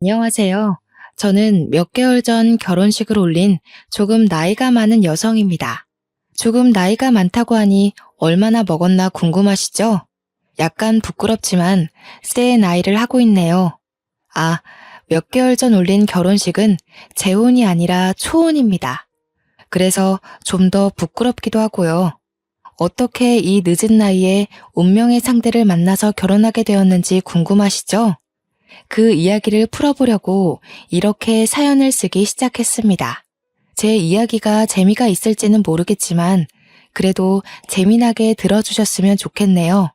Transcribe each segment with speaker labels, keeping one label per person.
Speaker 1: 안녕하세요. 저는 몇 개월 전 결혼식을 올린 조금 나이가 많은 여성입니다. 조금 나이가 많다고 하니 얼마나 먹었나 궁금하시죠? 약간 부끄럽지만 새 나이를 하고 있네요. 아, 몇 개월 전 올린 결혼식은 재혼이 아니라 초혼입니다. 그래서 좀 더 부끄럽기도 하고요. 어떻게 이 늦은 나이에 운명의 상대를 만나서 결혼하게 되었는지 궁금하시죠? 그 이야기를 풀어보려고 이렇게 사연을 쓰기 시작했습니다. 제 이야기가 재미가 있을지는 모르겠지만 그래도 재미나게 들어주셨으면 좋겠네요.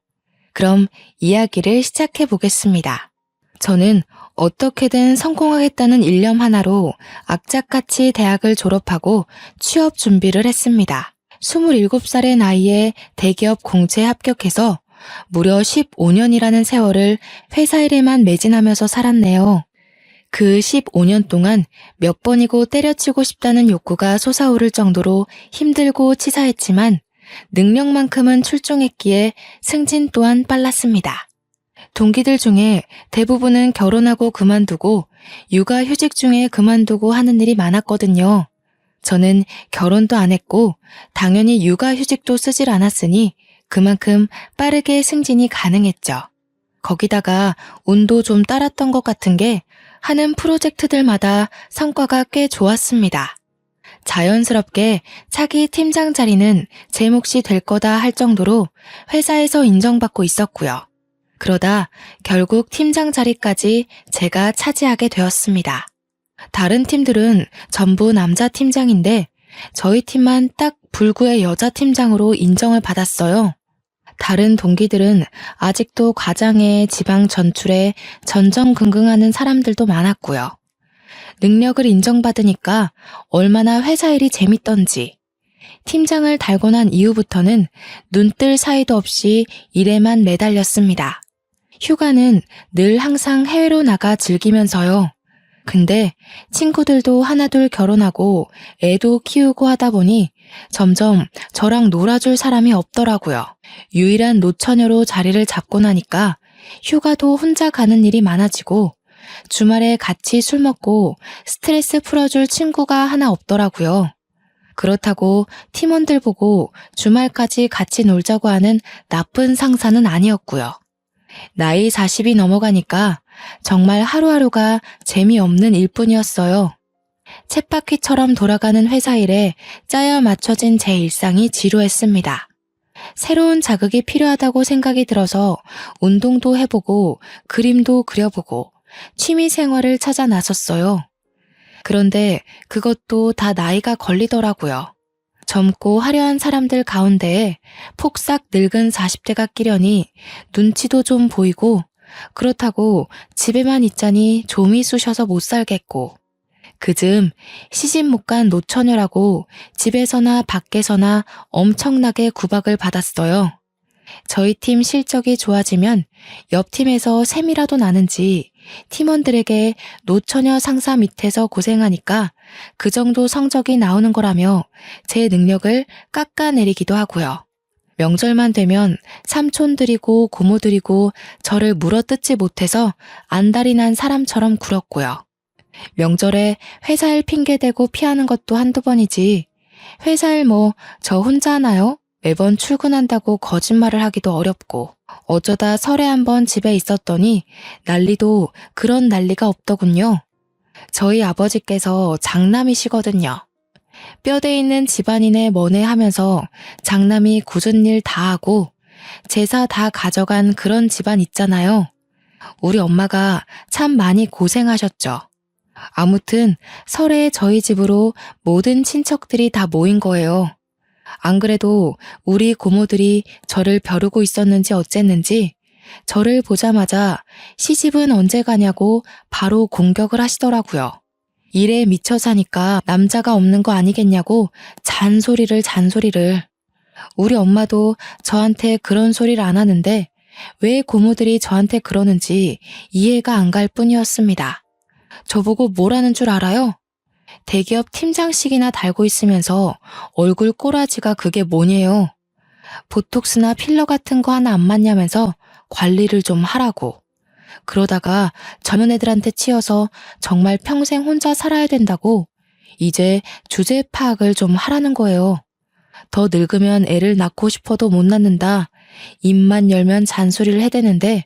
Speaker 1: 그럼 이야기를 시작해 보겠습니다. 저는 어떻게든 성공하겠다는 일념 하나로 악착같이 대학을 졸업하고 취업 준비를 했습니다. 27살의 나이에 대기업 공채에 합격해서 무려 15년이라는 세월을 회사 일에만 매진하면서 살았네요. 그 15년 동안 몇 번이고 때려치고 싶다는 욕구가 솟아오를 정도로 힘들고 치사했지만 능력만큼은 출중했기에 승진 또한 빨랐습니다. 동기들 중에 대부분은 결혼하고 그만두고 육아휴직 중에 그만두고 하는 일이 많았거든요. 저는 결혼도 안 했고 당연히 육아휴직도 쓰질 않았으니 그만큼 빠르게 승진이 가능했죠. 거기다가 운도 좀 따랐던 것 같은 게 하는 프로젝트들마다 성과가 꽤 좋았습니다. 자연스럽게 차기 팀장 자리는 제 몫이 될 거다 할 정도로 회사에서 인정받고 있었고요. 그러다 결국 팀장 자리까지 제가 차지하게 되었습니다. 다른 팀들은 전부 남자 팀장인데 저희 팀만 딱 불구의 여자 팀장으로 인정을 받았어요. 다른 동기들은 아직도 과장에 지방 전출에 전전긍긍하는 사람들도 많았고요. 능력을 인정받으니까 얼마나 회사 일이 재밌던지 팀장을 달고 난 이후부터는 눈뜰 사이도 없이 일에만 매달렸습니다. 휴가는 늘 항상 해외로 나가 즐기면서요. 근데 친구들도 하나둘 결혼하고 애도 키우고 하다 보니 점점 저랑 놀아줄 사람이 없더라고요. 유일한 노처녀로 자리를 잡고 나니까 휴가도 혼자 가는 일이 많아지고 주말에 같이 술 먹고 스트레스 풀어줄 친구가 하나 없더라고요. 그렇다고 팀원들 보고 주말까지 같이 놀자고 하는 나쁜 상사는 아니었고요. 나이 40이 넘어가니까 정말 하루하루가 재미없는 일뿐이었어요. 쳇바퀴처럼 돌아가는 회사 일에 짜여 맞춰진 제 일상이 지루했습니다. 새로운 자극이 필요하다고 생각이 들어서 운동도 해보고 그림도 그려보고 취미 생활을 찾아 나섰어요. 그런데 그것도 다 나이가 걸리더라고요. 젊고 화려한 사람들 가운데에 폭삭 늙은 40대가 끼려니 눈치도 좀 보이고 그렇다고 집에만 있자니 좀이 쑤셔서 못 살겠고 그즘 시집 못 간 노처녀라고 집에서나 밖에서나 엄청나게 구박을 받았어요. 저희 팀 실적이 좋아지면 옆 팀에서 셈이라도 나는지 팀원들에게 노처녀 상사 밑에서 고생하니까 그 정도 성적이 나오는 거라며 제 능력을 깎아내리기도 하고요. 명절만 되면 삼촌들이고 고모들이고 저를 물어뜯지 못해서 안달이 난 사람처럼 굴었고요. 명절에 회사 일 핑계대고 피하는 것도 한두 번이지 회사 일 뭐 저 혼자 하나요? 매번 출근한다고 거짓말을 하기도 어렵고 어쩌다 설에 한번 집에 있었더니 난리도 그런 난리가 없더군요. 저희 아버지께서 장남이시거든요. 뼈대 있는 집안인의 머네 하면서 장남이 굳은 일 다 하고 제사 다 가져간 그런 집안 있잖아요. 우리 엄마가 참 많이 고생하셨죠. 아무튼 설에 저희 집으로 모든 친척들이 다 모인 거예요. 안 그래도 우리 고모들이 저를 벼르고 있었는지 어쨌는지 저를 보자마자 시집은 언제 가냐고 바로 공격을 하시더라고요. 일에 미쳐 사니까 남자가 없는 거 아니겠냐고 잔소리를. 우리 엄마도 저한테 그런 소리를 안 하는데 왜 고모들이 저한테 그러는지 이해가 안 갈 뿐이었습니다. 저보고 뭐라는 줄 알아요? 대기업 팀장식이나 달고 있으면서 얼굴 꼬라지가 그게 뭐냐요? 보톡스나 필러 같은 거 하나 안 맞냐면서 관리를 좀 하라고. 그러다가 저런 애들한테 치여서 정말 평생 혼자 살아야 된다고 이제 주제 파악을 좀 하라는 거예요. 더 늙으면 애를 낳고 싶어도 못 낳는다. 입만 열면 잔소리를 해대는데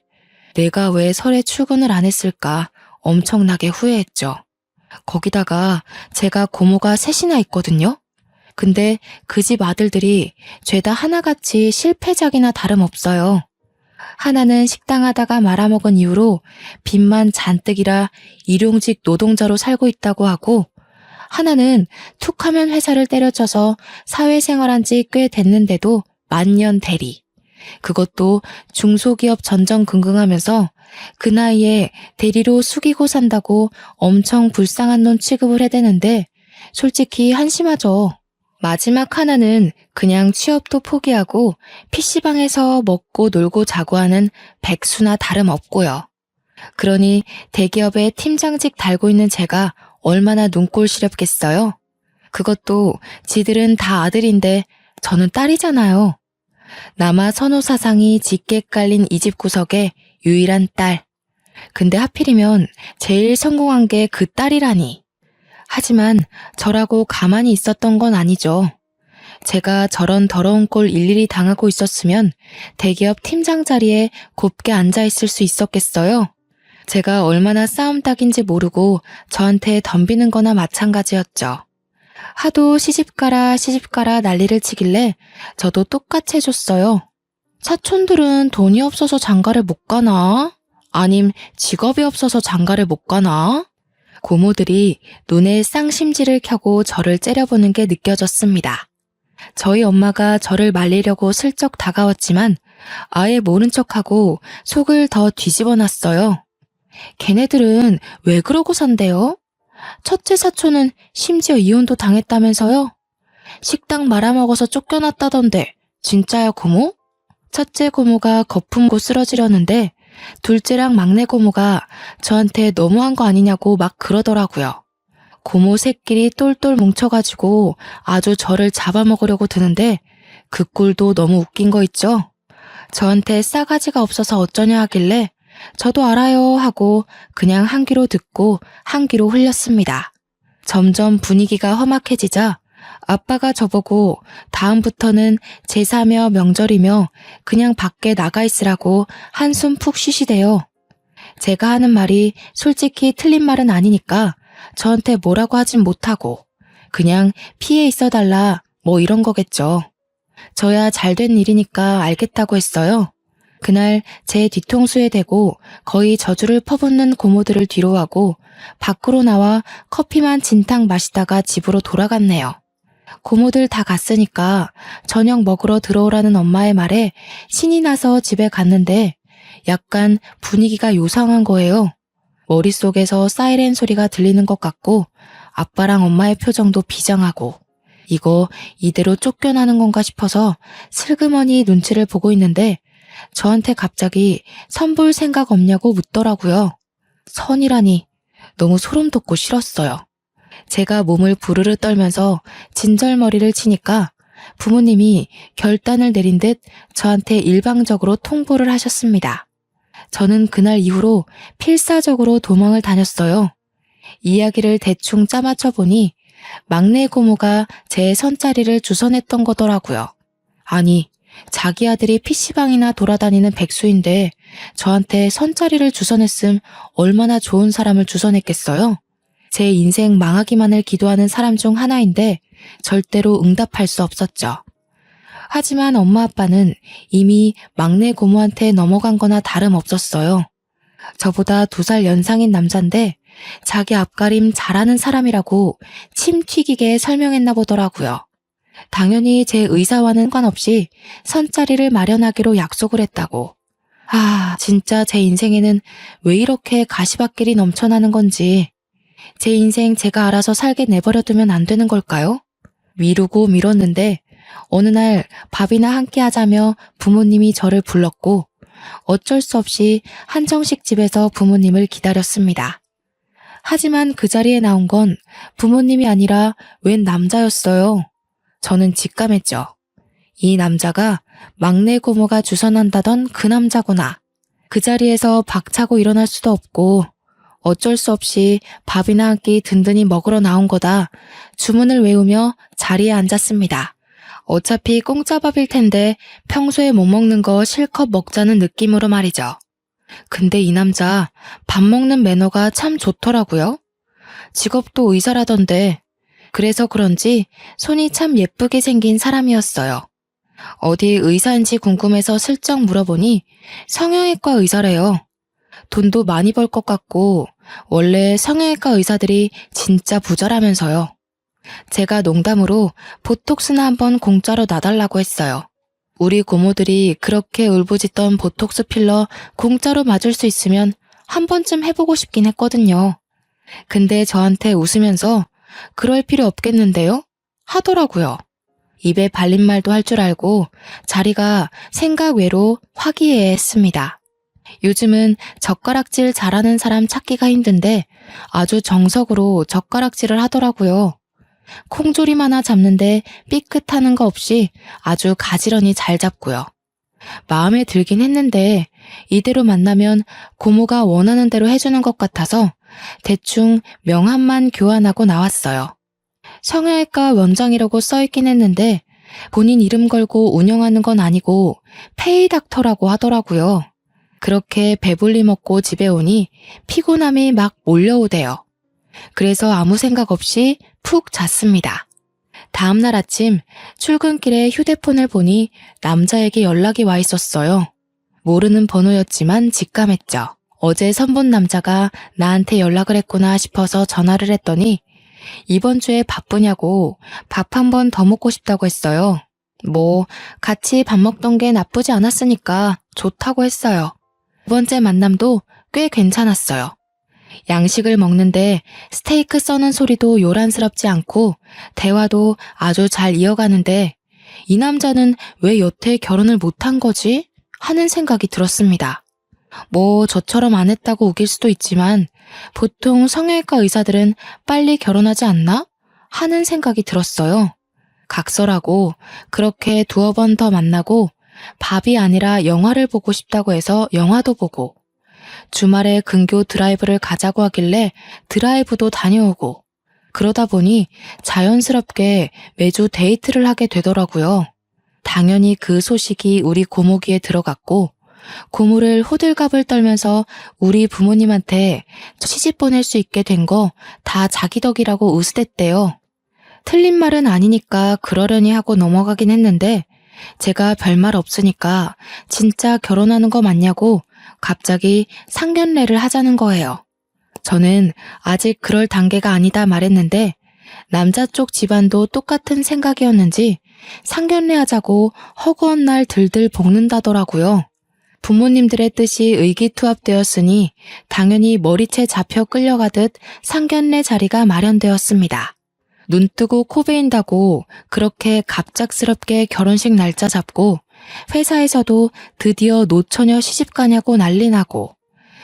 Speaker 1: 내가 왜 설에 출근을 안 했을까 엄청나게 후회했죠. 거기다가 제가 고모가 셋이나 있거든요. 근데 그 집 아들들이 죄다 하나같이 실패작이나 다름없어요. 하나는 식당 하다가 말아먹은 이후로 빚만 잔뜩이라 일용직 노동자로 살고 있다고 하고, 하나는 툭하면 회사를 때려쳐서 사회생활한 지 꽤 됐는데도 만년 대리. 그것도 중소기업 전전긍긍하면서 그 나이에 대리로 숙이고 산다고 엄청 불쌍한 놈 취급을 해대는데 솔직히 한심하죠. 마지막 하나는 그냥 취업도 포기하고 PC방에서 먹고 놀고 자고 하는 백수나 다름없고요. 그러니 대기업에 팀장직 달고 있는 제가 얼마나 눈꼴 시렵겠어요? 그것도 지들은 다 아들인데 저는 딸이잖아요. 남아 선호사상이 짙게 깔린 이 집 구석에 유일한 딸. 근데 하필이면 제일 성공한 게 그 딸이라니. 하지만 저라고 가만히 있었던 건 아니죠. 제가 저런 더러운 꼴 일일이 당하고 있었으면 대기업 팀장 자리에 곱게 앉아있을 수 있었겠어요? 제가 얼마나 싸움닭인지 모르고 저한테 덤비는 거나 마찬가지였죠. 하도 시집가라 난리를 치길래 저도 똑같이 해줬어요. 사촌들은 돈이 없어서 장가를 못 가나? 아님 직업이 없어서 장가를 못 가나? 고모들이 눈에 쌍심지를 켜고 저를 째려보는 게 느껴졌습니다. 저희 엄마가 저를 말리려고 슬쩍 다가왔지만 아예 모른 척하고 속을 더 뒤집어 놨어요. 걔네들은 왜 그러고 산대요? 첫째 사촌은 심지어 이혼도 당했다면서요? 식당 말아먹어서 쫓겨났다던데 진짜야 고모? 첫째 고모가 거품고 쓰러지려는데 둘째랑 막내 고모가 저한테 너무한 거 아니냐고 막 그러더라고요. 고모 새끼리 똘똘 뭉쳐가지고 아주 저를 잡아먹으려고 드는데 그 꼴도 너무 웃긴 거 있죠? 저한테 싸가지가 없어서 어쩌냐 하길래 저도 알아요 하고 그냥 한 귀로 듣고 한 귀로 흘렸습니다. 점점 분위기가 험악해지자 아빠가 저보고 다음부터는 제사며 명절이며 그냥 밖에 나가 있으라고 한숨 푹 쉬시대요. 제가 하는 말이 솔직히 틀린 말은 아니니까 저한테 뭐라고 하진 못하고 그냥 피해 있어달라 뭐 이런 거겠죠. 저야 잘된 일이니까 알겠다고 했어요. 그날 제 뒤통수에 대고 거의 저주를 퍼붓는 고모들을 뒤로하고 밖으로 나와 커피만 진탕 마시다가 집으로 돌아갔네요. 고모들 다 갔으니까 저녁 먹으러 들어오라는 엄마의 말에 신이 나서 집에 갔는데 약간 분위기가 요상한 거예요. 머릿속에서 사이렌 소리가 들리는 것 같고 아빠랑 엄마의 표정도 비장하고 이거 이대로 쫓겨나는 건가 싶어서 슬그머니 눈치를 보고 있는데 저한테 갑자기 선 볼 생각 없냐고 묻더라고요. 선이라니 너무 소름 돋고 싫었어요. 제가 몸을 부르르 떨면서 진절머리를 치니까 부모님이 결단을 내린 듯 저한테 일방적으로 통보를 하셨습니다. 저는 그날 이후로 필사적으로 도망을 다녔어요. 이야기를 대충 짜맞춰 보니 막내 고모가 제 선자리를 주선했던 거더라고요. 아니, 자기 아들이 PC방이나 돌아다니는 백수인데 저한테 선자리를 주선했음 얼마나 좋은 사람을 주선했겠어요? 제 인생 망하기만을 기도하는 사람 중 하나인데 절대로 응답할 수 없었죠. 하지만 엄마 아빠는 이미 막내 고모한테 넘어간 거나 다름없었어요. 저보다 2살 연상인 남잔데 자기 앞가림 잘하는 사람이라고 침 튀기게 설명했나 보더라고요. 당연히 제 의사와는 상관없이 선자리를 마련하기로 약속을 했다고. 진짜 제 인생에는 왜 이렇게 가시밭길이 넘쳐나는 건지. 제 인생 제가 알아서 살게 내버려두면 안 되는 걸까요? 미루고 미뤘는데 어느 날 밥이나 함께 하자며 부모님이 저를 불렀고 어쩔 수 없이 한정식 집에서 부모님을 기다렸습니다. 하지만 그 자리에 나온 건 부모님이 아니라 웬 남자였어요. 저는 직감했죠. 이 남자가 막내 고모가 주선한다던 그 남자구나. 그 자리에서 박차고 일어날 수도 없고 어쩔 수 없이 밥이나 한 끼 든든히 먹으러 나온 거다 주문을 외우며 자리에 앉았습니다. 어차피 공짜밥일 텐데 평소에 못 먹는 거 실컷 먹자는 느낌으로 말이죠. 근데 이 남자 밥 먹는 매너가 참 좋더라고요. 직업도 의사라던데 그래서 그런지 손이 참 예쁘게 생긴 사람이었어요. 어디 의사인지 궁금해서 슬쩍 물어보니 성형외과 의사래요. 돈도 많이 벌 것 같고 원래 성형외과 의사들이 진짜 부자라면서요. 제가 농담으로 보톡스나 한번 공짜로 놔달라고 했어요. 우리 고모들이 그렇게 울부짖던 보톡스 필러 공짜로 맞을 수 있으면 한 번쯤 해보고 싶긴 했거든요. 근데 저한테 웃으면서 그럴 필요 없겠는데요? 하더라고요. 입에 발린 말도 할 줄 알고 자리가 생각 외로 화기애애했습니다. 요즘은 젓가락질 잘하는 사람 찾기가 힘든데 아주 정석으로 젓가락질을 하더라고요. 콩조림 하나 잡는데 삐끗하는 거 없이 아주 가지런히 잘 잡고요. 마음에 들긴 했는데 이대로 만나면 고모가 원하는 대로 해주는 것 같아서 대충 명함만 교환하고 나왔어요. 성형외과 원장이라고 써있긴 했는데 본인 이름 걸고 운영하는 건 아니고 페이닥터라고 하더라고요. 그렇게 배불리 먹고 집에 오니 피곤함이 막 몰려오대요. 그래서 아무 생각 없이 푹 잤습니다. 다음날 아침 출근길에 휴대폰을 보니 남자에게 연락이 와 있었어요. 모르는 번호였지만 직감했죠. 어제 선본 남자가 나한테 연락을 했구나 싶어서 전화를 했더니 이번 주에 바쁘냐고 밥 한 번 더 먹고 싶다고 했어요. 뭐 같이 밥 먹던 게 나쁘지 않았으니까 좋다고 했어요. 두 번째 만남도 꽤 괜찮았어요. 양식을 먹는데 스테이크 써는 소리도 요란스럽지 않고 대화도 아주 잘 이어가는데 이 남자는 왜 여태 결혼을 못한 거지? 하는 생각이 들었습니다. 뭐 저처럼 안 했다고 우길 수도 있지만 보통 성형외과 의사들은 빨리 결혼하지 않나? 하는 생각이 들었어요. 각설하고 그렇게 두어 번 더 만나고 밥이 아니라 영화를 보고 싶다고 해서 영화도 보고 주말에 근교 드라이브를 가자고 하길래 드라이브도 다녀오고 그러다 보니 자연스럽게 매주 데이트를 하게 되더라고요. 당연히 그 소식이 우리 고모 귀에 들어갔고 고모를 호들갑을 떨면서 우리 부모님한테 시집 보낼 수 있게 된 거 다 자기 덕이라고 으스댔대요. 틀린 말은 아니니까 그러려니 하고 넘어가긴 했는데 제가 별말 없으니까 진짜 결혼하는 거 맞냐고 갑자기 상견례를 하자는 거예요. 저는 아직 그럴 단계가 아니다 말했는데 남자 쪽 집안도 똑같은 생각이었는지 상견례 하자고 허구한 날 들들 볶는다더라고요. 부모님들의 뜻이 의기투합되었으니 당연히 머리채 잡혀 끌려가듯 상견례 자리가 마련되었습니다. 눈 뜨고 코 베인다고 그렇게 갑작스럽게 결혼식 날짜 잡고 회사에서도 드디어 노처녀 시집 가냐고 난리 나고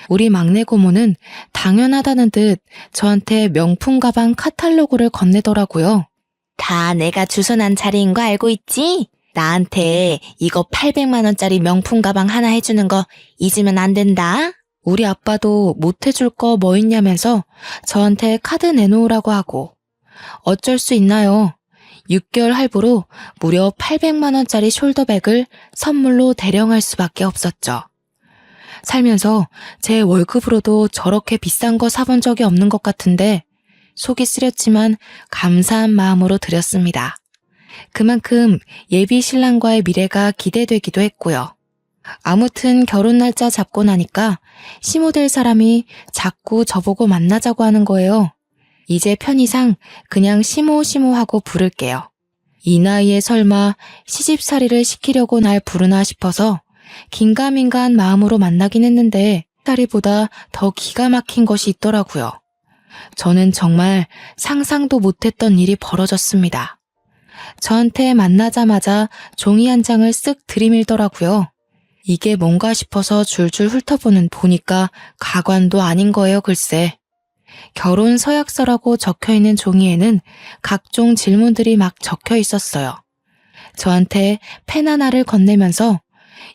Speaker 1: 우리 막내 고모는 당연하다는 듯 저한테 명품 가방 카탈로그를 건네더라고요. 다 내가 주선한 자리인 거 알고 있지? 나한테 이거 800만 원짜리 명품 가방 하나 해주는 거 잊으면 안 된다. 우리 아빠도 못 해줄 거 뭐 있냐면서 저한테 카드 내놓으라고 하고 어쩔 수 있나요? 6개월 할부로 무려 800만 원짜리 숄더백을 선물로 대령할 수밖에 없었죠. 살면서 제 월급으로도 저렇게 비싼 거 사본 적이 없는 것 같은데 속이 쓰렸지만 감사한 마음으로 드렸습니다. 그만큼 예비 신랑과의 미래가 기대되기도 했고요. 아무튼 결혼 날짜 잡고 나니까 시모될 사람이 자꾸 저보고 만나자고 하는 거예요. 이제 편의상 그냥 시모 하고 부를게요. 이 나이에 설마 시집살이를 시키려고 날 부르나 싶어서 긴가민가한 마음으로 만나긴 했는데 살이보다 더 기가 막힌 것이 있더라고요. 저는 정말 상상도 못했던 일이 벌어졌습니다. 저한테 만나자마자 종이 한 장을 쓱 들이밀더라고요. 이게 뭔가 싶어서 줄줄 훑어보는 보니까 가관도 아닌 거예요, 글쎄. 결혼 서약서라고 적혀있는 종이에는 각종 질문들이 막 적혀 있었어요. 저한테 펜 하나를 건네면서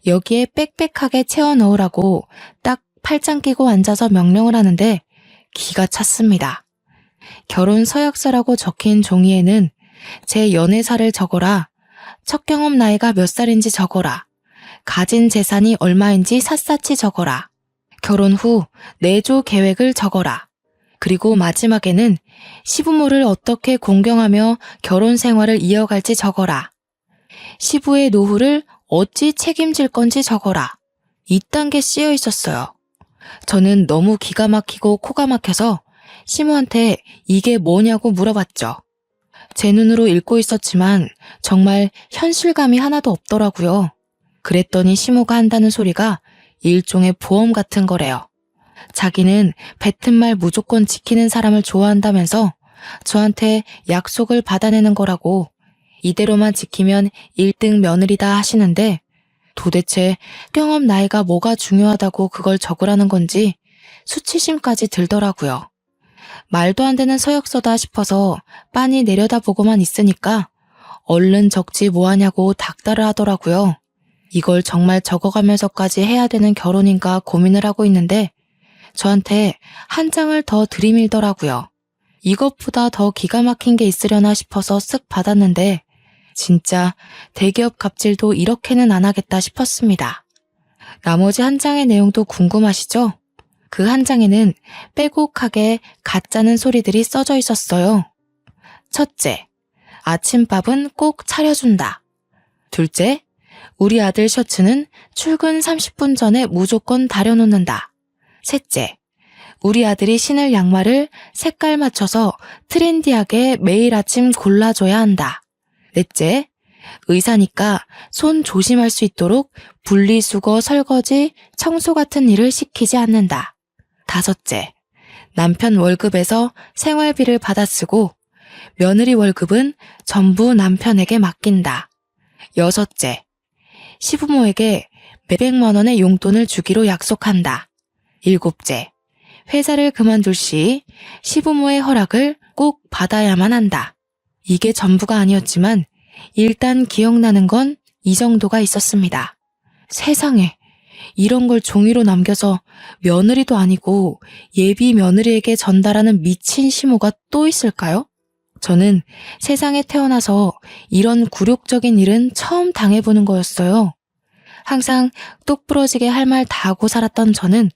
Speaker 1: 여기에 빽빽하게 채워 넣으라고 딱 팔짱 끼고 앉아서 명령을 하는데 기가 찼습니다. 결혼 서약서라고 적힌 종이에는 제 연애사를 적어라, 첫 경험 나이가 몇 살인지 적어라, 가진 재산이 얼마인지 샅샅이 적어라, 결혼 후 내조 계획을 적어라, 그리고 마지막에는 시부모를 어떻게 공경하며 결혼 생활을 이어갈지 적어라, 시부의 노후를 어찌 책임질 건지 적어라. 이딴 게 쓰여 있었어요. 저는 너무 기가 막히고 코가 막혀서 시모한테 이게 뭐냐고 물어봤죠. 제 눈으로 읽고 있었지만 정말 현실감이 하나도 없더라고요. 그랬더니 시모가 한다는 소리가 일종의 보험 같은 거래요. 자기는 뱉은 말 무조건 지키는 사람을 좋아한다면서 저한테 약속을 받아내는 거라고, 이대로만 지키면 1등 며느리다 하시는데 도대체 경험 나이가 뭐가 중요하다고 그걸 적으라는 건지 수치심까지 들더라고요. 말도 안 되는 서약서다 싶어서 빤히 내려다보고만 있으니까 얼른 적지 뭐하냐고 닥달을 하더라고요. 이걸 정말 적어가면서까지 해야 되는 결혼인가 고민을 하고 있는데 저한테 한 장을 더 들이밀더라고요. 이것보다 더 기가 막힌 게 있으려나 싶어서 쓱 받았는데 진짜 대기업 갑질도 이렇게는 안 하겠다 싶었습니다. 나머지 한 장의 내용도 궁금하시죠? 그 한 장에는 빼곡하게 가짜는 소리들이 써져 있었어요. 첫째, 아침밥은 꼭 차려준다. 둘째, 우리 아들 셔츠는 출근 30분 전에 무조건 다려놓는다. 셋째, 우리 아들이 신을 양말을 색깔 맞춰서 트렌디하게 매일 아침 골라줘야 한다. 넷째, 의사니까 손 조심할 수 있도록 분리수거, 설거지, 청소 같은 일을 시키지 않는다. 다섯째, 남편 월급에서 생활비를 받아 쓰고 며느리 월급은 전부 남편에게 맡긴다. 여섯째, 시부모에게 몇백만 원의 용돈을 주기로 약속한다. 일곱째, 회사를 그만둘 시 시부모의 허락을 꼭 받아야만 한다. 이게 전부가 아니었지만 일단 기억나는 건 이 정도가 있었습니다. 세상에, 이런 걸 종이로 남겨서 며느리도 아니고 예비 며느리에게 전달하는 미친 시모가 또 있을까요? 저는 세상에 태어나서 이런 굴욕적인 일은 처음 당해보는 거였어요. 항상 똑부러지게 할 말 다 하고 살았던 저는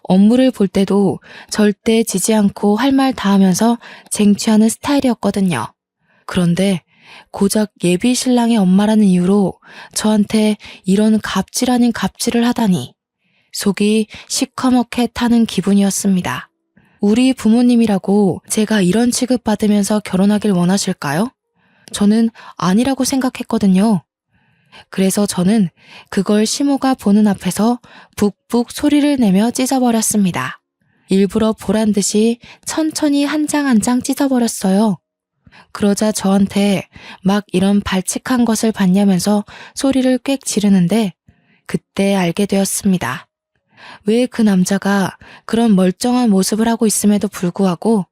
Speaker 1: 업무를 볼 때도 절대 지지 않고 할 말 다 하면서 쟁취하는 스타일이었거든요. 그런데 고작 예비 신랑의 엄마라는 이유로 저한테 이런 갑질 아닌 갑질을 하다니 속이 시커멓게 타는 기분이었습니다. 우리 부모님이라고 제가 이런 취급받으면서 결혼하길 원하실까요? 저는 아니라고 생각했거든요. 그래서 저는 그걸 시모가 보는 앞에서 북북 소리를 내며 찢어버렸습니다. 일부러 보란 듯이 천천히 한 장 한 장 찢어버렸어요. 그러자 저한테 막 이런 발칙한 것을 봤냐면서 소리를 꽥 지르는데 그때 알게 되었습니다. 왜 그 남자가 그런 멀쩡한 모습을 하고 있음에도 불구하고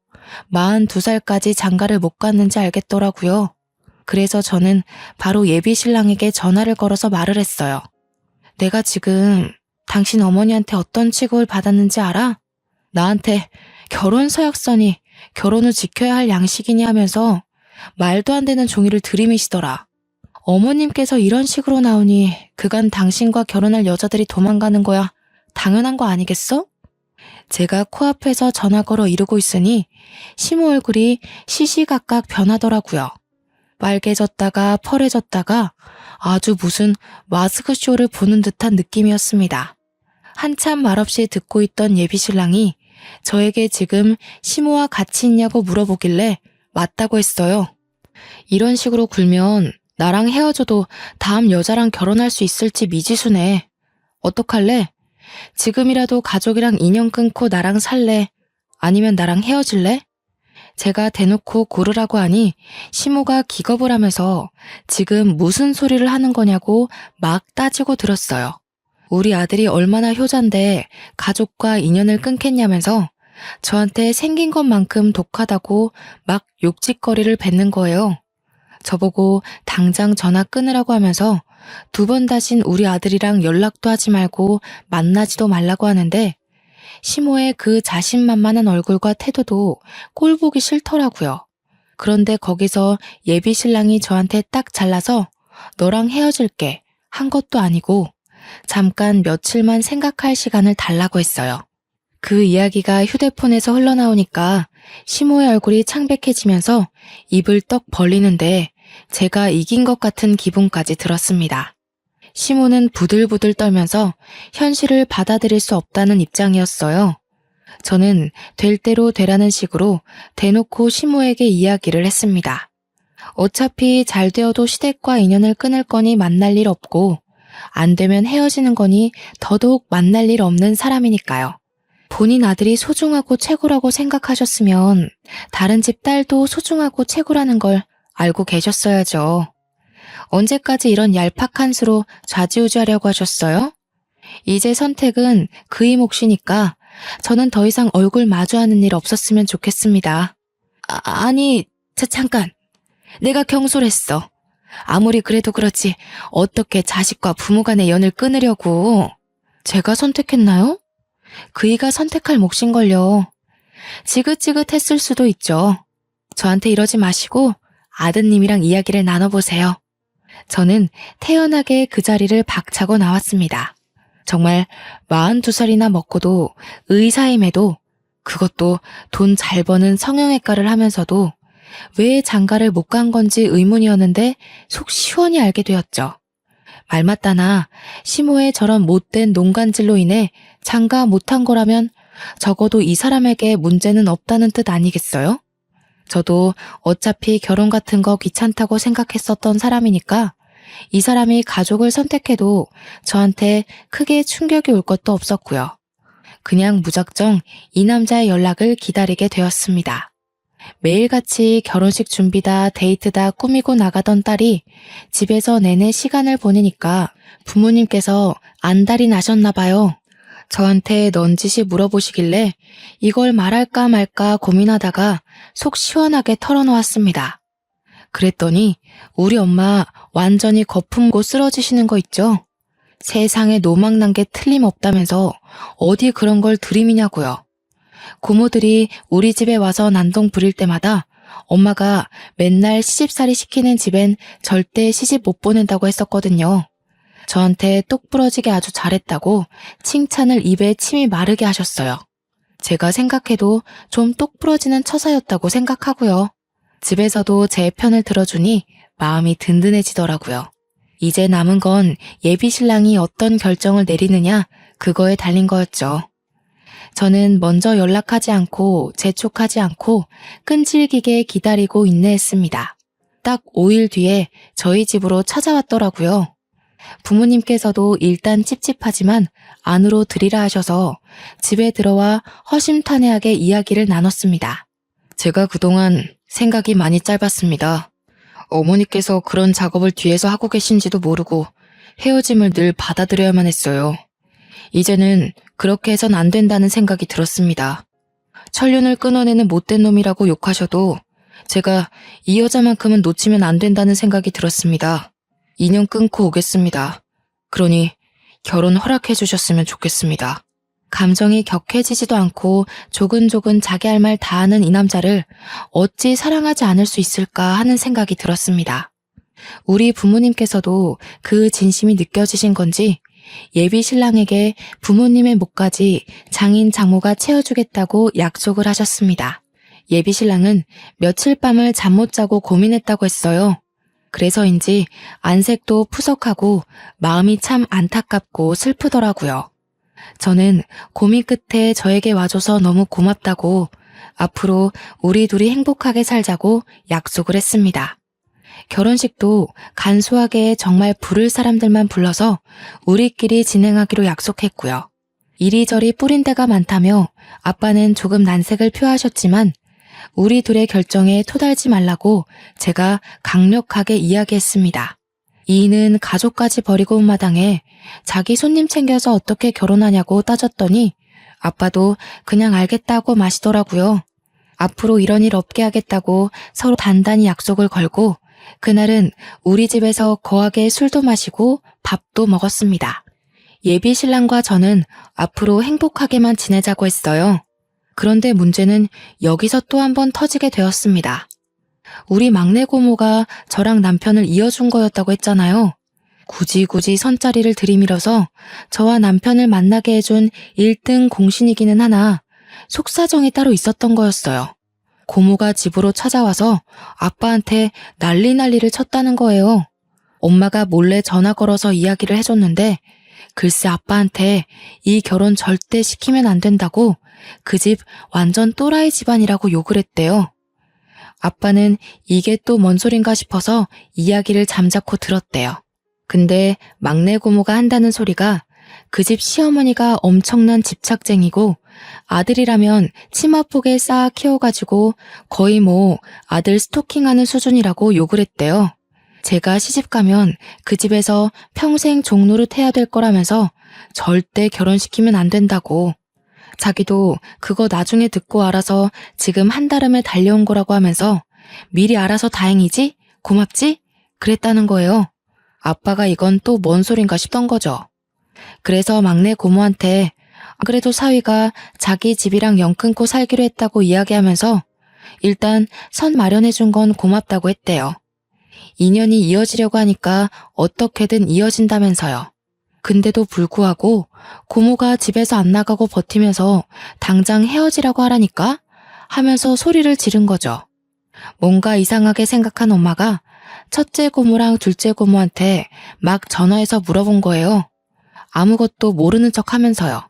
Speaker 1: 42살까지 장가를 못 갔는지 알겠더라고요. 그래서 저는 바로 예비 신랑에게 전화를 걸어서 말을 했어요. 내가 지금 당신 어머니한테 어떤 취급을 받았는지 알아? 나한테 결혼 서약서니 결혼 후 지켜야 할 양식이니 하면서 말도 안 되는 종이를 들이미시더라. 어머님께서 이런 식으로 나오니 그간 당신과 결혼할 여자들이 도망가는 거야 당연한 거 아니겠어? 제가 코앞에서 전화 걸어 이러고 있으니 시모 얼굴이 시시각각 변하더라고요. 빨개졌다가 펄해졌다가 아주 무슨 마스크쇼를 보는 듯한 느낌이었습니다. 한참 말없이 듣고 있던 예비신랑이 저에게 지금 시모와 같이 있냐고 물어보길래 맞다고 했어요. 이런 식으로 굴면 나랑 헤어져도 다음 여자랑 결혼할 수 있을지 미지수네. 어떡할래? 지금이라도 가족이랑 인연 끊고 나랑 살래? 아니면 나랑 헤어질래? 제가 대놓고 고르라고 하니 시모가 기겁을 하면서 지금 무슨 소리를 하는 거냐고 막 따지고 들었어요. 우리 아들이 얼마나 효자인데 가족과 인연을 끊겠냐면서 저한테 생긴 것만큼 독하다고 막 욕짓거리를 뱉는 거예요. 저보고 당장 전화 끊으라고 하면서 두 번 다신 우리 아들이랑 연락도 하지 말고 만나지도 말라고 하는데 시모의 그 자신만만한 얼굴과 태도도 꼴 보기 싫더라고요. 그런데 거기서 예비 신랑이 저한테 딱 잘라서 너랑 헤어질게 한 것도 아니고 잠깐 며칠만 생각할 시간을 달라고 했어요. 그 이야기가 휴대폰에서 흘러나오니까 시모의 얼굴이 창백해지면서 입을 떡 벌리는데 제가 이긴 것 같은 기분까지 들었습니다. 시모는 부들부들 떨면서 현실을 받아들일 수 없다는 입장이었어요. 저는 될 대로 되라는 식으로 대놓고 시모에게 이야기를 했습니다. 어차피 잘 되어도 시댁과 인연을 끊을 거니 만날 일 없고 안 되면 헤어지는 거니 더더욱 만날 일 없는 사람이니까요. 본인 아들이 소중하고 최고라고 생각하셨으면 다른 집 딸도 소중하고 최고라는 걸 알고 계셨어야죠. 언제까지 이런 얄팍한 수로 좌지우지하려고 하셨어요? 이제 선택은 그의 몫이니까 저는 더 이상 얼굴 마주하는 일 없었으면 좋겠습니다. 아니, 잠깐. 내가 경솔했어. 아무리 그래도 그렇지 어떻게 자식과 부모 간의 연을 끊으려고. 제가 선택했나요? 그이가 선택할 몫인걸요. 지긋지긋했을 수도 있죠. 저한테 이러지 마시고 아드님이랑 이야기를 나눠보세요. 저는 태연하게 그 자리를 박차고 나왔습니다. 정말 42살이나 먹고도 의사임에도 그것도 돈 잘 버는 성형외과를 하면서도 왜 장가를 못 간 건지 의문이었는데 속 시원히 알게 되었죠. 말 맞다나 시모의 저런 못된 농간질로 인해 장가 못한 거라면 적어도 이 사람에게 문제는 없다는 뜻 아니겠어요? 저도 어차피 결혼 같은 거 귀찮다고 생각했었던 사람이니까 이 사람이 가족을 선택해도 저한테 크게 충격이 올 것도 없었고요. 그냥 무작정 이 남자의 연락을 기다리게 되었습니다. 매일같이 결혼식 준비다 데이트다 꾸미고 나가던 딸이 집에서 내내 시간을 보내니까 부모님께서 안달이 나셨나 봐요. 저한테 넌지시 물어보시길래 이걸 말할까 말까 고민하다가 속 시원하게 털어놓았습니다. 그랬더니 우리 엄마 완전히 거품고 쓰러지시는 거 있죠? 세상에 노망난 게 틀림없다면서 어디 그런 걸 들이미냐고요. 고모들이 우리 집에 와서 난동 부릴 때마다 엄마가 맨날 시집살이 시키는 집엔 절대 시집 못 보낸다고 했었거든요. 저한테 똑 부러지게 아주 잘했다고 칭찬을 입에 침이 마르게 하셨어요. 제가 생각해도 좀 똑 부러지는 처사였다고 생각하고요. 집에서도 제 편을 들어주니 마음이 든든해지더라고요. 이제 남은 건 예비 신랑이 어떤 결정을 내리느냐 그거에 달린 거였죠. 저는 먼저 연락하지 않고 재촉하지 않고 끈질기게 기다리고 인내했습니다. 딱 5일 뒤에 저희 집으로 찾아왔더라고요. 부모님께서도 일단 찝찝하지만 안으로 들이라 하셔서 집에 들어와 허심탄회하게 이야기를 나눴습니다. 제가 그동안 생각이 많이 짧았습니다. 어머니께서 그런 작업을 뒤에서 하고 계신지도 모르고 헤어짐을 늘 받아들여야만 했어요. 이제는 그렇게 해선 안 된다는 생각이 들었습니다. 천륜을 끊어내는 못된 놈이라고 욕하셔도 제가 이 여자만큼은 놓치면 안 된다는 생각이 들었습니다. 인연 끊고 오겠습니다. 그러니 결혼 허락해 주셨으면 좋겠습니다. 감정이 격해지지도 않고 조근조근 자기 할 말 다 하는 이 남자를 어찌 사랑하지 않을 수 있을까 하는 생각이 들었습니다. 우리 부모님께서도 그 진심이 느껴지신 건지 예비 신랑에게 부모님의 몫까지 장인 장모가 채워주겠다고 약속을 하셨습니다. 예비 신랑은 며칠 밤을 잠 못 자고 고민했다고 했어요. 그래서인지 안색도 푸석하고 마음이 참 안타깝고 슬프더라고요. 저는 고민 끝에 저에게 와줘서 너무 고맙다고 앞으로 우리 둘이 행복하게 살자고 약속을 했습니다. 결혼식도 간소하게 정말 부를 사람들만 불러서 우리끼리 진행하기로 약속했고요. 이리저리 뿌린 데가 많다며 아빠는 조금 난색을 표하셨지만 우리 둘의 결정에 토달지 말라고 제가 강력하게 이야기했습니다. 이인은 가족까지 버리고 온 마당에 자기 손님 챙겨서 어떻게 결혼하냐고 따졌더니 아빠도 그냥 알겠다고 마시더라고요. 앞으로 이런 일 없게 하겠다고 서로 단단히 약속을 걸고 그날은 우리 집에서 거하게 술도 마시고 밥도 먹었습니다. 예비 신랑과 저는 앞으로 행복하게만 지내자고 했어요. 그런데 문제는 여기서 또 한 번 터지게 되었습니다. 우리 막내 고모가 저랑 남편을 이어준 거였다고 했잖아요. 굳이 선자리를 들이밀어서 저와 남편을 만나게 해준 1등 공신이기는 하나 속사정이 따로 있었던 거였어요. 고모가 집으로 찾아와서 아빠한테 난리를 쳤다는 거예요. 엄마가 몰래 전화 걸어서 이야기를 해줬는데 글쎄 아빠한테 이 결혼 절대 시키면 안 된다고 그 집 완전 또라이 집안이라고 욕을 했대요. 아빠는 이게 또 뭔 소린가 싶어서 이야기를 잠자코 들었대요. 근데 막내 고모가 한다는 소리가 그 집 시어머니가 엄청난 집착쟁이고 아들이라면 치마폭에 쌓아 키워가지고 거의 뭐 아들 스토킹하는 수준이라고 욕을 했대요. 제가 시집가면 그 집에서 평생 종노릇 해야 될 거라면서 절대 결혼시키면 안 된다고. 자기도 그거 나중에 듣고 알아서 지금 한달음에 달려온 거라고 하면서 미리 알아서 다행이지? 고맙지? 그랬다는 거예요. 아빠가 이건 또 뭔 소린가 싶던 거죠. 그래서 막내 고모한테 그래도 사위가 자기 집이랑 연 끊고 살기로 했다고 이야기하면서 일단 선 마련해준 건 고맙다고 했대요. 인연이 이어지려고 하니까 어떻게든 이어진다면서요. 근데도 불구하고 고모가 집에서 안 나가고 버티면서 당장 헤어지라고 하라니까 하면서 소리를 지른 거죠. 뭔가 이상하게 생각한 엄마가 첫째 고모랑 둘째 고모한테 막 전화해서 물어본 거예요. 아무것도 모르는 척 하면서요.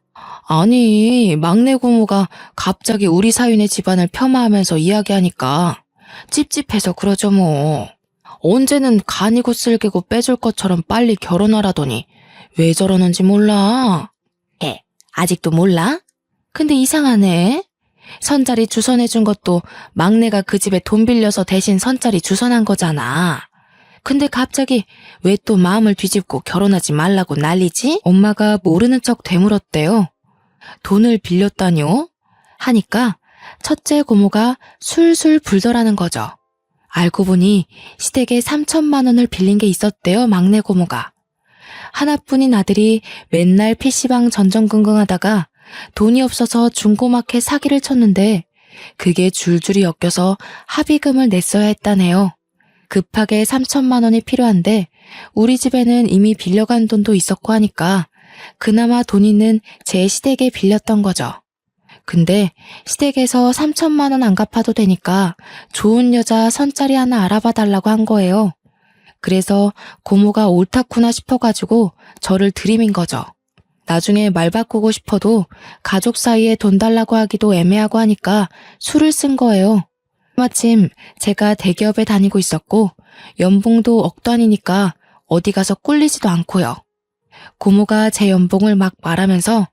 Speaker 1: 아니, 막내 고모가 갑자기 우리 사위네 집안을 폄하하면서 이야기하니까 찝찝해서 그러죠 뭐. 언제는 간이고 쓸개고 빼줄 것처럼 빨리 결혼하라더니 왜 저러는지 몰라? 아직도 몰라? 근데 이상하네. 선자리 주선해준 것도 막내가 그 집에 돈 빌려서 대신 선자리 주선한 거잖아. 근데 갑자기 왜 또 마음을 뒤집고 결혼하지 말라고 난리지? 엄마가 모르는 척 되물었대요. 돈을 빌렸다뇨? 하니까 첫째 고모가 술술 불더라는 거죠. 알고 보니 시댁에 3천만 원을 빌린 게 있었대요, 막내 고모가. 하나뿐인 아들이 맨날 PC방 전전긍긍하다가 돈이 없어서 중고마켓 사기를 쳤는데 그게 줄줄이 엮여서 합의금을 냈어야 했다네요. 급하게 3천만 원이 필요한데 우리 집에는 이미 빌려간 돈도 있었고 하니까 그나마 돈 있는 제 시댁에 빌렸던 거죠. 근데 시댁에서 3천만 원 안 갚아도 되니까 좋은 여자 선짜리 하나 알아봐 달라고 한 거예요. 그래서 고모가 옳다구나 싶어가지고 저를 들이민 거죠. 나중에 말 바꾸고 싶어도 가족 사이에 돈 달라고 하기도 애매하고 하니까 술을 쓴 거예요. 마침 제가 대기업에 다니고 있었고 연봉도 억 단위니까 어디 가서 꿀리지도 않고요. 고모가 제 연봉을 막 말하면서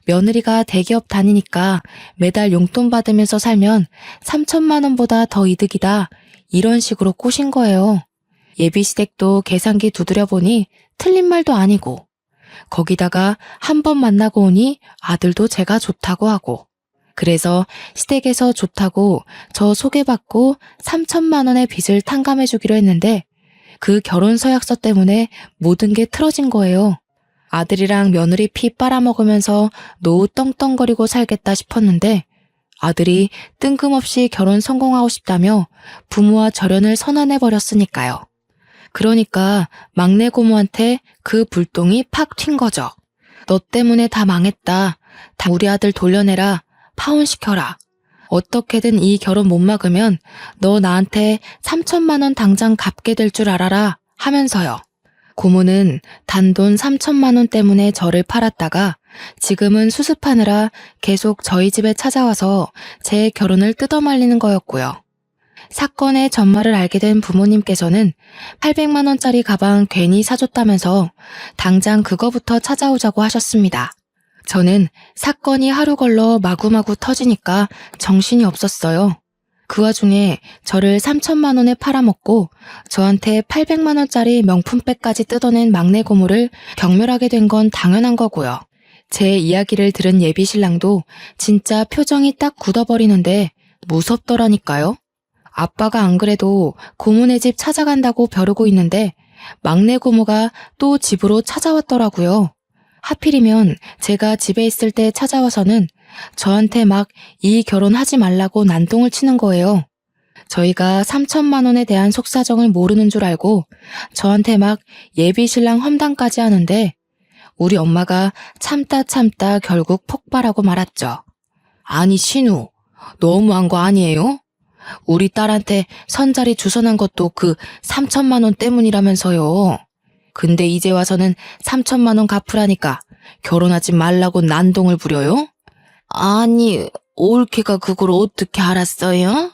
Speaker 1: 며느리가 대기업 다니니까 매달 용돈 받으면서 살면 3천만 원보다 더 이득이다. 이런 식으로 꼬신 거예요. 예비시댁도 계산기 두드려 보니 틀린 말도 아니고 거기다가 한 번 만나고 오니 아들도 제가 좋다고 하고 그래서 시댁에서 좋다고 저 소개받고 3천만 원의 빚을 탕감해 주기로 했는데 그 결혼 서약서 때문에 모든 게 틀어진 거예요. 아들이랑 며느리 피 빨아먹으면서 노후 떵떵거리고 살겠다 싶었는데 아들이 뜬금없이 결혼 성공하고 싶다며 부모와 절연을 선언해버렸으니까요. 그러니까 막내 고모한테 그 불똥이 팍 튄 거죠. 너 때문에 다 망했다. 다 우리 아들 돌려내라. 파혼시켜라. 어떻게든 이 결혼 못 막으면 너 나한테 3천만 원 당장 갚게 될 줄 알아라 하면서요. 고모는 단돈 3천만 원 때문에 저를 팔았다가 지금은 수습하느라 계속 저희 집에 찾아와서 제 결혼을 뜯어말리는 거였고요. 사건의 전말을 알게 된 부모님께서는 800만 원짜리 가방 괜히 사줬다면서 당장 그거부터 찾아오자고 하셨습니다. 저는 사건이 하루 걸러 마구마구 터지니까 정신이 없었어요. 그 와중에 저를 3천만 원에 팔아먹고 저한테 800만 원짜리 명품백까지 뜯어낸 막내 고모를 경멸하게 된 건 당연한 거고요. 제 이야기를 들은 예비 신랑도 진짜 표정이 딱 굳어버리는데 무섭더라니까요. 아빠가 안 그래도 고모네 집 찾아간다고 벼르고 있는데 막내 고모가 또 집으로 찾아왔더라고요. 하필이면 제가 집에 있을 때 찾아와서는 저한테 막 이 결혼하지 말라고 난동을 치는 거예요. 저희가 3천만 원에 대한 속사정을 모르는 줄 알고 저한테 막 예비 신랑 험담까지 하는데 우리 엄마가 참다 결국 폭발하고 말았죠. 아니 신우, 너무한 거 아니에요? 우리 딸한테 선자리 주선한 것도 그 3천만 원 때문이라면서요. 근데 이제 와서는 3천만 원 갚으라니까 결혼하지 말라고 난동을 부려요? 아니, 올케가 그걸 어떻게 알았어요?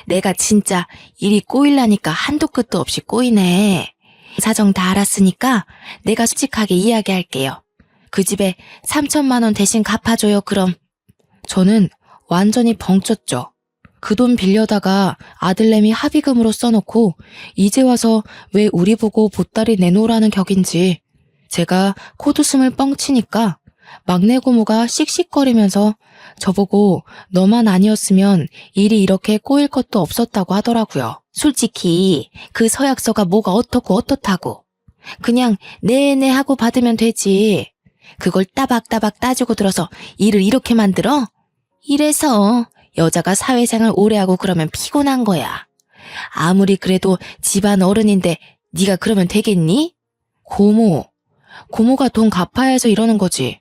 Speaker 1: 내가 진짜 일이 꼬일라니까 한도 끝도 없이 꼬이네. 사정 다 알았으니까 내가 솔직하게 이야기할게요. 그 집에 3천만 원 대신 갚아줘요, 그럼. 저는 완전히 벙쪘죠. 그 돈 빌려다가 아들내미 합의금으로 써놓고 이제 와서 왜 우리 보고 보따리 내놓으라는 격인지 제가 코웃음을 뻥치니까 막내 고모가 씩씩거리면서 저보고 너만 아니었으면 일이 이렇게 꼬일 것도 없었다고 하더라고요. 솔직히 그 서약서가 뭐가 어떻고 어떻다고. 그냥 네네 하고 받으면 되지. 그걸 따박따박 따지고 들어서 일을 이렇게 만들어? 이래서 여자가 사회생활 오래 하고 그러면 피곤한 거야. 아무리 그래도 집안 어른인데 네가 그러면 되겠니? 고모가 돈 갚아야 해서 이러는 거지.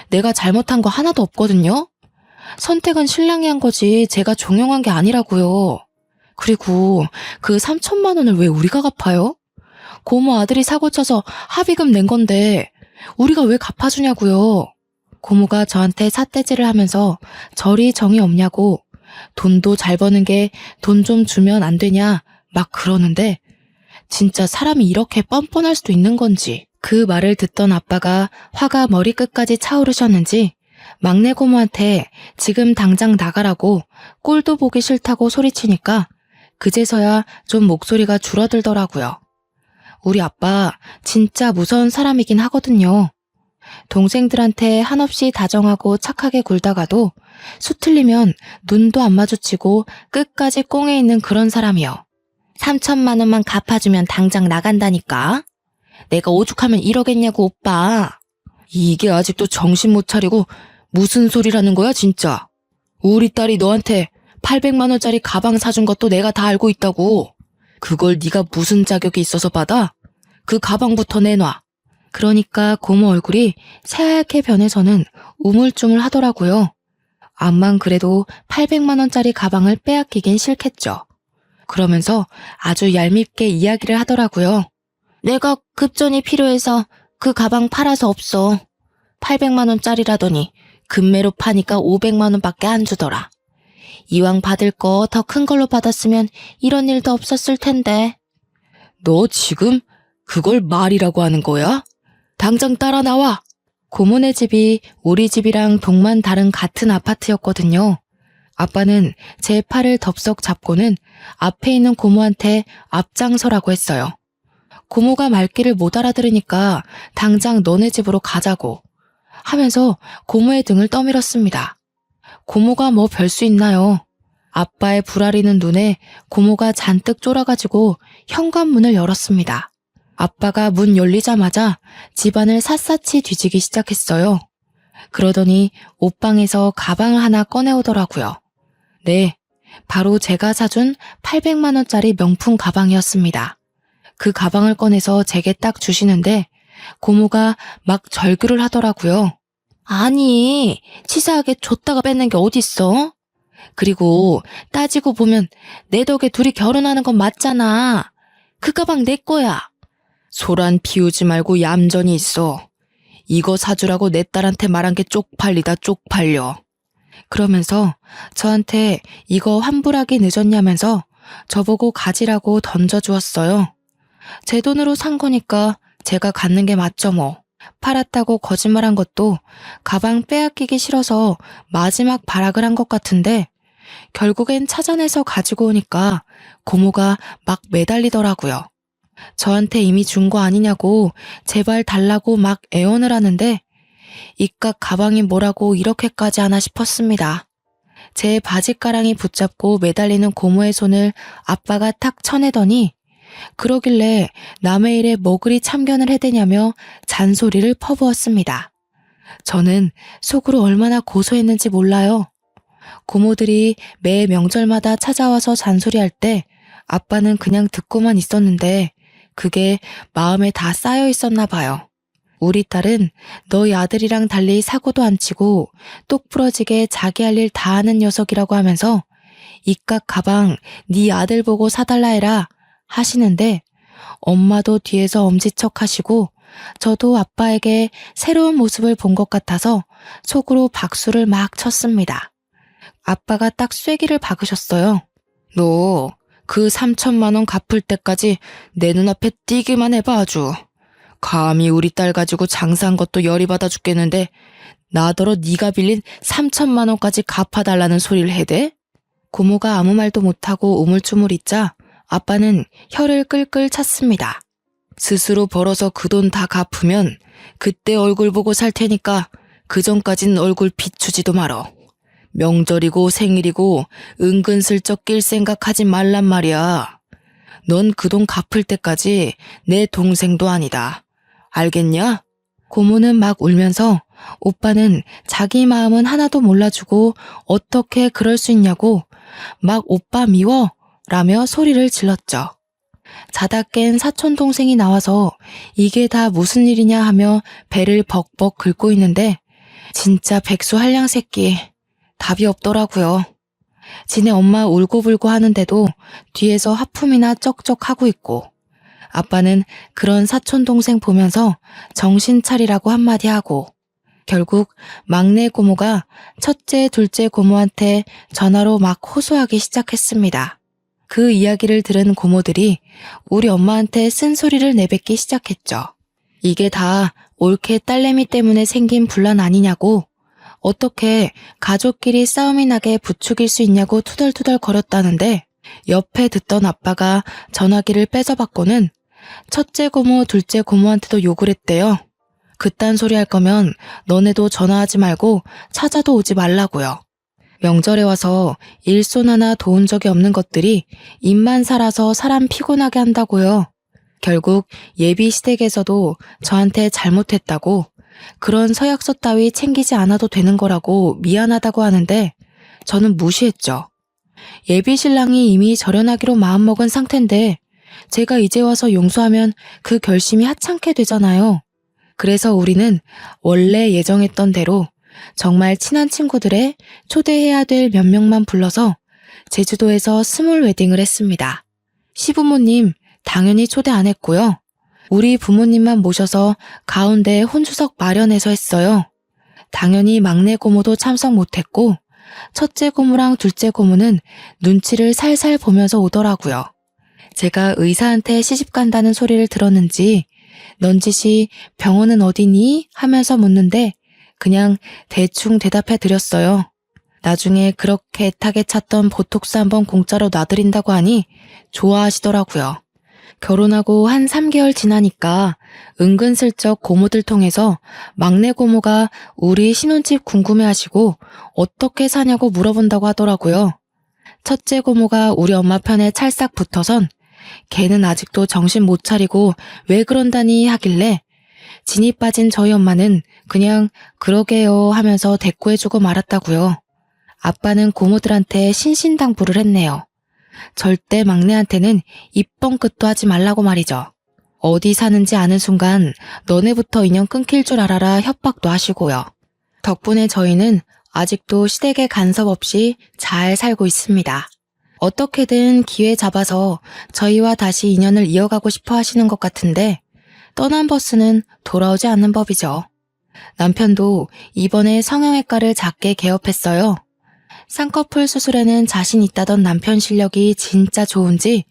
Speaker 1: 내가 잘못한 거 하나도 없거든요. 선택은 신랑이 한 거지 제가 종용한 게 아니라고요. 그리고 그 3천만 원을 왜 우리가 갚아요? 고모 아들이 사고쳐서 합의금 낸 건데 우리가 왜 갚아주냐고요. 고모가 저한테 삿대질을 하면서 저리 정이 없냐고 돈도 잘 버는 게 돈 좀 주면 안 되냐 막 그러는데 진짜 사람이 이렇게 뻔뻔할 수도 있는 건지. 그 말을 듣던 아빠가 화가 머리끝까지 차오르셨는지 막내 고모한테 지금 당장 나가라고 꼴도 보기 싫다고 소리치니까 그제서야 좀 목소리가 줄어들더라고요. 우리 아빠 진짜 무서운 사람이긴 하거든요. 동생들한테 한없이 다정하고 착하게 굴다가도 수틀리면 눈도 안 마주치고 끝까지 꽁에 있는 그런 사람이요. 3천만 원만 갚아주면 당장 나간다니까. 내가 오죽하면 이러겠냐고 오빠. 이게 아직도 정신 못 차리고 무슨 소리라는 거야 진짜. 우리 딸이 너한테 800만 원짜리 가방 사준 것도 내가 다 알고 있다고. 그걸 네가 무슨 자격이 있어서 받아? 그 가방부터 내놔. 그러니까 고모 얼굴이 새하얗게 변해서는 우물쭈물 하더라고요. 암만 그래도 800만 원짜리 가방을 빼앗기긴 싫겠죠. 그러면서 아주 얄밉게 이야기를 하더라고요. 내가 급전이 필요해서 그 가방 팔아서 없어. 800만 원짜리라더니 금매로 파니까 500만 원밖에 안 주더라. 이왕 받을 거 더 큰 걸로 받았으면 이런 일도 없었을 텐데. 너 지금 그걸 말이라고 하는 거야? 당장 따라 나와. 고모네 집이 우리 집이랑 동만 다른 같은 아파트였거든요. 아빠는 제 팔을 덥석 잡고는 앞에 있는 고모한테 앞장서라고 했어요. 고모가 말귀를 못 알아들으니까 당장 너네 집으로 가자고 하면서 고모의 등을 떠밀었습니다. 고모가 뭐 별 수 있나요? 아빠의 불아리는 눈에 고모가 잔뜩 쫄아가지고 현관문을 열었습니다. 아빠가 문 열리자마자 집안을 샅샅이 뒤지기 시작했어요. 그러더니 옷방에서 가방을 하나 꺼내오더라고요. 네, 바로 제가 사준 800만 원짜리 명품 가방이었습니다. 그 가방을 꺼내서 제게 딱 주시는데 고모가 막 절규를 하더라고요. 아니, 치사하게 줬다가 뺏는 게 어딨어? 그리고 따지고 보면 내 덕에 둘이 결혼하는 건 맞잖아. 그 가방 내 거야. 소란 피우지 말고 얌전히 있어. 이거 사주라고 내 딸한테 말한 게 쪽팔리다 쪽팔려. 그러면서 저한테 이거 환불하기 늦었냐면서 저보고 가지라고 던져주었어요. 제 돈으로 산 거니까 제가 갖는 게 맞죠 뭐. 팔았다고 거짓말한 것도 가방 빼앗기기 싫어서 마지막 발악을 한 것 같은데 결국엔 찾아내서 가지고 오니까 고모가 막 매달리더라고요. 저한테 이미 준 거 아니냐고 제발 달라고 막 애원을 하는데 이깟 가방이 뭐라고 이렇게까지 하나 싶었습니다. 제 바지가랑이 붙잡고 매달리는 고모의 손을 아빠가 탁 쳐내더니 그러길래 남의 일에 뭐 그리 참견을 해대냐며 잔소리를 퍼부었습니다. 저는 속으로 얼마나 고소했는지 몰라요. 고모들이 매 명절마다 찾아와서 잔소리할 때 아빠는 그냥 듣고만 있었는데 그게 마음에 다 쌓여 있었나 봐요. 우리 딸은 너희 아들이랑 달리 사고도 안 치고 똑부러지게 자기 할 일 다 하는 녀석이라고 하면서 이깟 가방 네 아들 보고 사달라 해라 하시는데 엄마도 뒤에서 엄지척 하시고 저도 아빠에게 새로운 모습을 본 것 같아서 속으로 박수를 막 쳤습니다. 아빠가 딱 쐐기를 박으셨어요. 너 그 3천만 원 갚을 때까지 내 눈앞에 띄기만 해봐 아주. 감히 우리 딸 가지고 장사한 것도 열이 받아 죽겠는데 나더러 네가 빌린 3천만 원까지 갚아달라는 소리를 해대? 고모가 아무 말도 못하고 우물쭈물 있자 아빠는 혀를 끌끌 찼습니다. 스스로 벌어서 그 돈 다 갚으면 그때 얼굴 보고 살 테니까 그전까진 얼굴 비추지도 말어. 명절이고 생일이고 은근슬쩍 낄 생각하지 말란 말이야. 넌 그 돈 갚을 때까지 내 동생도 아니다. 알겠냐? 고모는 막 울면서 오빠는 자기 마음은 하나도 몰라주고 어떻게 그럴 수 있냐고 막 오빠 미워 라며 소리를 질렀죠. 자다 깬 사촌 동생이 나와서 이게 다 무슨 일이냐 하며 배를 벅벅 긁고 있는데 진짜 백수 한량 새끼 답이 없더라고요. 지네 엄마 울고불고 하는데도 뒤에서 하품이나 쩍쩍 하고 있고 아빠는 그런 사촌 동생 보면서 정신 차리라고 한마디 하고 결국 막내 고모가 첫째, 둘째 고모한테 전화로 막 호소하기 시작했습니다. 그 이야기를 들은 고모들이 우리 엄마한테 쓴소리를 내뱉기 시작했죠. 이게 다 올케 딸내미 때문에 생긴 분란 아니냐고 어떻게 가족끼리 싸움이 나게 부추길 수 있냐고 투덜투덜 거렸다는데 옆에 듣던 아빠가 전화기를 뺏어받고는 첫째 고모, 둘째 고모한테도 욕을 했대요. 그딴 소리 할 거면 너네도 전화하지 말고 찾아도 오지 말라고요. 명절에 와서 일손 하나 도운 적이 없는 것들이 입만 살아서 사람 피곤하게 한다고요. 결국 예비 시댁에서도 저한테 잘못했다고 그런 서약서 따위 챙기지 않아도 되는 거라고 미안하다고 하는데 저는 무시했죠. 예비 신랑이 이미 절연하기로 마음먹은 상태인데 제가 이제 와서 용서하면 그 결심이 하찮게 되잖아요. 그래서 우리는 원래 예정했던 대로 정말 친한 친구들의 초대해야 될 몇 명만 불러서 제주도에서 스몰 웨딩을 했습니다. 시부모님 당연히 초대 안 했고요. 우리 부모님만 모셔서 가운데에 혼주석 마련해서 했어요. 당연히 막내 고모도 참석 못했고 첫째 고모랑 둘째 고모는 눈치를 살살 보면서 오더라고요. 제가 의사한테 시집 간다는 소리를 들었는지 넌지시 병원은 어디니? 하면서 묻는데 그냥 대충 대답해 드렸어요. 나중에 그렇게 애타게 찾던 보톡스 한번 공짜로 놔드린다고 하니 좋아하시더라고요. 결혼하고 한 3개월 지나니까 은근슬쩍 고모들 통해서 막내 고모가 우리 신혼집 궁금해하시고 어떻게 사냐고 물어본다고 하더라고요. 첫째 고모가 우리 엄마 편에 찰싹 붙어선 걔는 아직도 정신 못 차리고 왜 그런다니 하길래 진이 빠진 저희 엄마는 그냥 그러게요 하면서 대꾸해주고 말았다고요. 아빠는 고모들한테 신신당부를 했네요. 절대 막내한테는 입뻥끗도 하지 말라고 말이죠. 어디 사는지 아는 순간 너네부터 인연 끊길 줄 알아라 협박도 하시고요. 덕분에 저희는 아직도 시댁에 간섭 없이 잘 살고 있습니다. 어떻게든 기회 잡아서 저희와 다시 인연을 이어가고 싶어 하시는 것 같은데 떠난 버스는 돌아오지 않는 법이죠. 남편도 이번에 성형외과를 작게 개업했어요. 쌍꺼풀 수술에는 자신 있다던 남편 실력이 진짜 좋은지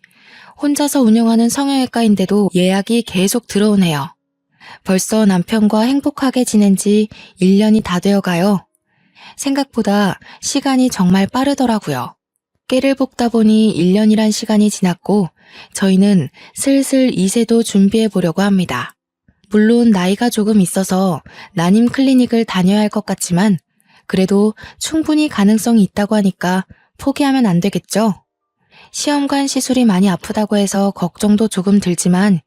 Speaker 1: 혼자서 운영하는 성형외과인데도 예약이 계속 들어오네요. 벌써 남편과 행복하게 지낸 지 1년이 다 되어가요. 생각보다 시간이 정말 빠르더라고요. 깨를 볶다 보니 1년이란 시간이 지났고 저희는 슬슬 2세도 준비해 보려고 합니다. 물론 나이가 조금 있어서 난임 클리닉을 다녀야 할 것 같지만 그래도 충분히 가능성이 있다고 하니까 포기하면 안 되겠죠? 시험관 시술이 많이 아프다고 해서 걱정도 조금 들지만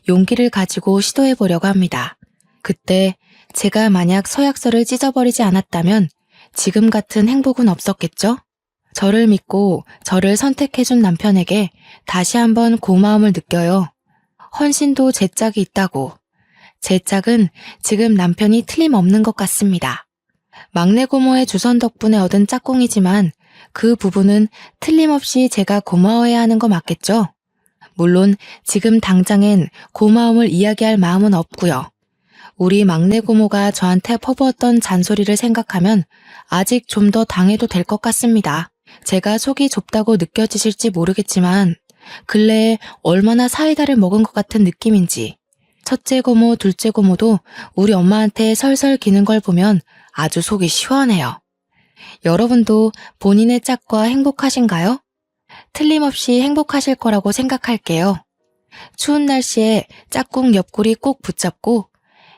Speaker 1: 용기를 가지고 시도해 보려고 합니다. 그때 제가 만약 서약서를 찢어버리지 않았다면 지금 같은 행복은 없었겠죠? 저를 믿고 저를 선택해준 남편에게 다시 한번 고마움을 느껴요. 헌신도 제 짝이 있다고. 제 짝은 지금 남편이 틀림없는 것 같습니다. 막내 고모의 주선 덕분에 얻은 짝꿍이지만 그 부분은 틀림없이 제가 고마워해야 하는 거 맞겠죠? 물론 지금 당장엔 고마움을 이야기할 마음은 없고요. 우리 막내 고모가 저한테 퍼부었던 잔소리를 생각하면 아직 좀 더 당해도 될 것 같습니다. 제가 속이 좁다고 느껴지실지 모르겠지만 근래에 얼마나 사이다를 먹은 것 같은 느낌인지 첫째 고모, 둘째 고모도 우리 엄마한테 설설 기는 걸 보면 아주 속이 시원해요. 여러분도 본인의 짝과 행복하신가요? 틀림없이 행복하실 거라고 생각할게요. 추운 날씨에 짝꿍 옆구리 꼭 붙잡고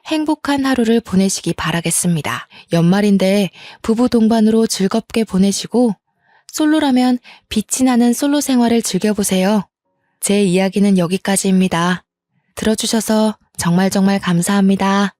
Speaker 1: 행복한 하루를 보내시기 바라겠습니다. 연말인데 부부 동반으로 즐겁게 보내시고 솔로라면 빛이 나는 솔로 생활을 즐겨보세요. 제 이야기는 여기까지입니다. 들어주셔서 정말 감사합니다.